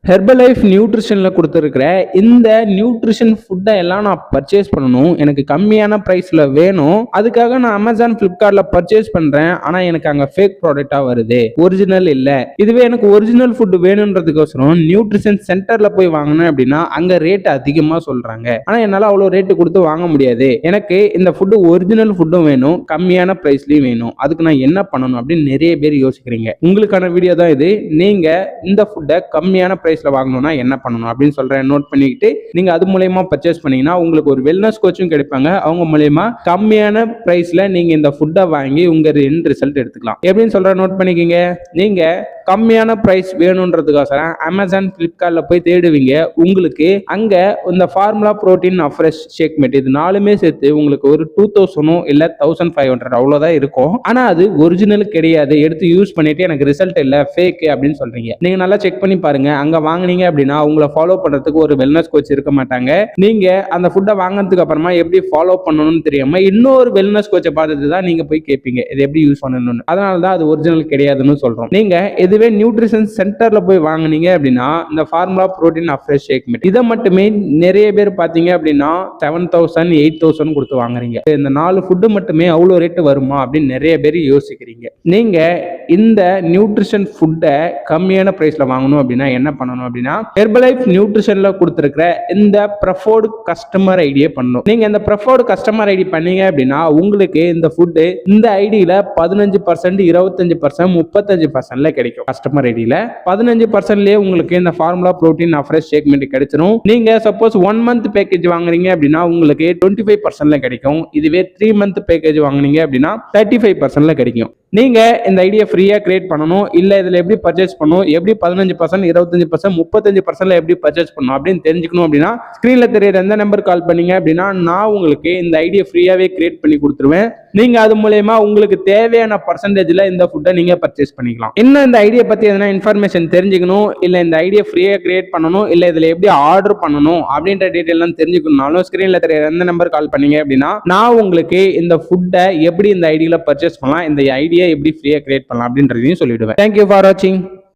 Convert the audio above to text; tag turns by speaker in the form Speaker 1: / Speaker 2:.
Speaker 1: Herbalife நியூட்ரிஷன்ல கொடுத்துருக்கிற இந்த nutrition ஃபுட்டை எல்லாம் நான் பர்ச்சேஸ் பண்ணணும். எனக்கு கம்மியான ப்ரைஸில் வேணும். அதுக்காக நான் அமேசான் ஃப்ளிப்கார்ட்டில் பர்ச்சேஸ் பண்ணுறேன். ஆனால் எனக்கு அங்கே ஃபேக் ப்ராடக்டாக வருது, ஒரிஜினல் இல்லை. இதுவே எனக்கு ஒரிஜினல் ஃபுட்டு வேணுன்றதுக்கோசரம் நியூட்ரிஷன் சென்டரில் போய் வாங்கினேன் அப்படின்னா அங்கே ரேட் அதிகமாக சொல்கிறாங்க. ஆனால் என்னால் அவ்வளோ ரேட்டு கொடுத்து வாங்க முடியாது. எனக்கு இந்த ஃபுட்டு ஒரிஜினல் ஃபுட்டும் வேணும், கம்மியான ப்ரைஸ்லையும் வேணும். அதுக்கு நான் என்ன பண்ணணும் அப்படின்னு நிறைய பேர் யோசிக்கிறீங்க. உங்களுக்கான வீடியோ தான் இது. நீங்கள் இந்த ஃபுட்டை கம்மியான வாங்கணும்னா என்ன பண்ணணும் அப்படின்னு சொல்றேன். நோட் பண்ணிக்கிட்டு நீங்க அது மூலமா பர்ச்சேஸ் பண்ணீங்கன்னா உங்களுக்கு ஒரு வெல்னஸ் கோச்சும் கிடைப்பாங்க. அவங்க மூலமா கம்மியான பிரைஸ்ல நீங்க இந்த ஃபுட்டை வாங்கி உங்க எண்ட் ரிசல்ட் எடுத்துக்கலாம். எப்படின்னு சொல்றேன், நோட் பண்ணிக்கங்க. நீங்க கம்மியான பிரைஸ் வேணும்ன்றதுக்காக அமேசான் பிளிப்கார்ட்ல போய் தேடுவீங்க. உங்களுக்கு அங்க இந்த formula protein fresh shake mate இது நாலுமே சேர்த்து உங்களுக்கு ஒரு 2000 இல்ல 1500 அவ்வளவுதான் இருக்கும். ஆனா அது ஒரிஜினல் கிடையாது. எடுத்து யூஸ் பண்ணிட்டு எனக்கு ரிசல்ட் இல்ல, ஃபேக் அப்படின்னு சொல்றீங்க. நீங்க நல்லா செக் பண்ணி பாருங்க. அங்க வாங்கினீங்க அப்படின்னா உங்களை ஃபாலோ பண்றதுக்கு ஒரு வெல்னஸ் கோச் இருக்க மாட்டாங்க. நீங்க அந்த ஃபுட்டை வாங்கினதுக்கு அப்புறமா எப்படி ஃபாலோ பண்ணணும்னு தெரியாம இன்னொரு வெல்னஸ் கோச்சை பார்த்துட்டு தான் நீங்க போய் கேட்பீங்க இது எப்படி யூஸ் பண்ணணும்னு. அதனால தான் அது ஒரிஜினல் கிடையாதுன்னு சொல்றோம். நீங்க இதுவே நியூட்ரிஷன் சென்டர்ல போய் வாங்குனீங்க அப்படின்னா இந்த formula protein fresh shake mate இதை மட்டுமே நிறைய பேர் பாத்தீங்க அப்படின்னா 7000 8000 கொடுத்து வாங்குறீங்க. இந்த 4 ஃபுட்டு மட்டுமே அவ்வளோ ரேட்டு வருமா அப்படின்னு நிறைய பேர் யோசிக்கிறீங்க. நீங்க இந்த நியூட்ரிஷன் ஃபுட்டை கம்மியான பிரைஸ்ல வாங்கணும் அப்படின்னா என்ன பண்ணணும் அப்படின்னா ஹெர்பலைஃப் நியூட்ரிஷன்ல கொடுத்திருக்கிற இந்த ப்ரெஃபர்டு கஸ்டமர் ஐடியை பண்ணணும். நீங்க இந்த ப்ரெஃபர்டு கஸ்டமர் ஐடி பண்ணீங்க அப்படின்னா உங்களுக்கு இந்த ஃபுட்டு இந்த ஐடியில 15% 25% 35% கிடைக்கும். கஸ்டமர் ஐடியில 15%லயே உங்களுக்கு இந்த formula protein fresh shake mate கிடைச்சிரும். நீங்க சப்போஸ் 1 மந்த் பேக்கேஜ் வாங்குறீங்க அப்படின்னா உங்களுக்கு 25%ல கிடைக்கும். இதுவே 3 மந்த் பேக்கேஜ் வாங்குனீங்க அப்படின்னா 35%ல கிடைக்கும். நீங்க இந்த ஐடியா ஃப்ரீயா கிரியேட் பண்ணணும். இல்ல இதுல எப்படி பர்ச்சேஸ் பண்ணணும், எப்படி 15% 25% 35%ல எப்படி பர்ச்சேஸ் பண்ணணும் அப்படின்னு தெரிஞ்சுக்கணும் அப்படின்னா ஸ்கிரீன்ல தெரியற எந்த நம்பர் கால் பண்ணீங்க அப்படின்னா நான் உங்களுக்கு இந்த ஐடியா ஃப்ரீயாவே கிரியேட் பண்ணி கொடுத்துருவேன். நீங்க அது மூலமா உங்களுக்கு தேவையான பர்சன்டேஜ்ல இந்த ஃபுட்டை நீங்க பர்ச்சேஸ் பண்ணிக்கலாம். இன்னும் இந்த ஐடியா பத்தி எதனா இன்ஃபர்மேஷன் தெரிஞ்சுக்கணும், இல்ல இந்த ஐடியா ஃப்ரீயா கிரியேட் பண்ணணும், இல்ல இதுல எப்படி ஆர்டர் பண்ணணும் அப்படின்ற டீடைல் எல்லாம் தெரிஞ்சுக்கணும்னாலும் ஸ்கிரீன்ல தெரியற எந்த நம்பர் கால் பண்ணீங்க அப்படின்னா நான் உங்களுக்கு இந்த ஃபுட்டை எப்படி இந்த ஐடியால பர்ச்சேஸ் பண்ணலாம், இந்த ஐடியா எப்படி ஃப்ரீயா கிரியேட் பண்ணலாம் அப்படின்றதையும் சொல்லிடுவேன். தேங்க்யூ ஃபார் வாட்சிங்.